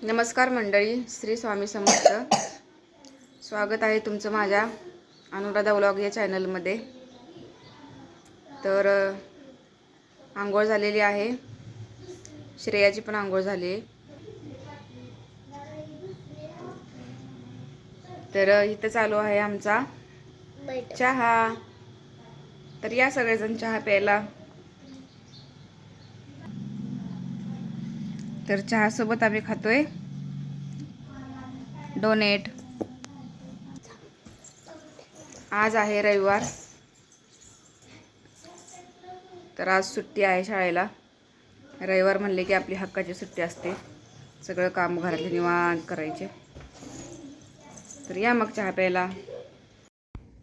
नमस्कार मंडळी, श्री स्वामी समर्थ. स्वागत आहे तुमचं माझ्या अनुराधा व्लॉग या चॅनलमध्ये. तर आंघोळ झालेली आहे, श्रेयाची पण आंघोळ झाली आहे. तर इथं चालू आहे आमचा चहा. तर या सगळेजण चहा प्यायला. तर चहा सोबत आम्ही खातोय डोनेट. आज आहे रविवार, तर आज सुट्टी आहे शाळेला. रविवार म्हणले की आपली हक्काची सुट्टी असते, सगळं काम घरातले निवांत करायचे. तर या मग चहा प्यायला.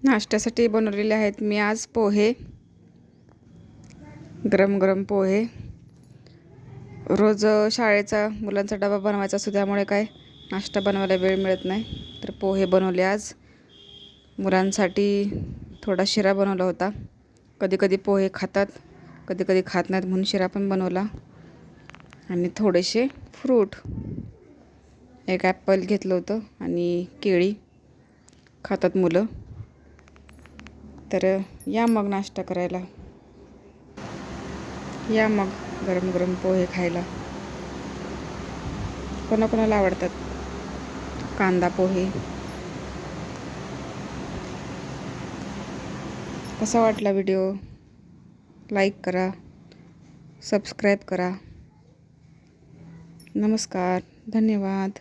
नाश्त्यासाठी बनवलेले आहेत मी आज पोहे, गरम गरम पोहे. रोज शाळेचा मुलांचा डबा बनवायचा असतो, त्यामुळे काय नाश्ता बनवायला वेळ मिळत नाही. तर पोहे बनवले आज मुलांसाठी. थोडा शिरा बनवला होता. कधी कधी पोहे खातात, कधी कधी खात नाहीत, म्हणून शिरा पण बनवला. आणि थोडेसे फ्रूट, एक ॲपल घेतलं होतं आणि केळी खातात मुलं. तर या मग नाश्ता करायला, या मग गरम गरम पोहे खायला. कोणाकोणाला आवडतात कांदा पोहे. कसा वाटला व्हिडिओ? लाईक करा, सबस्क्राईब करा. नमस्कार, धन्यवाद.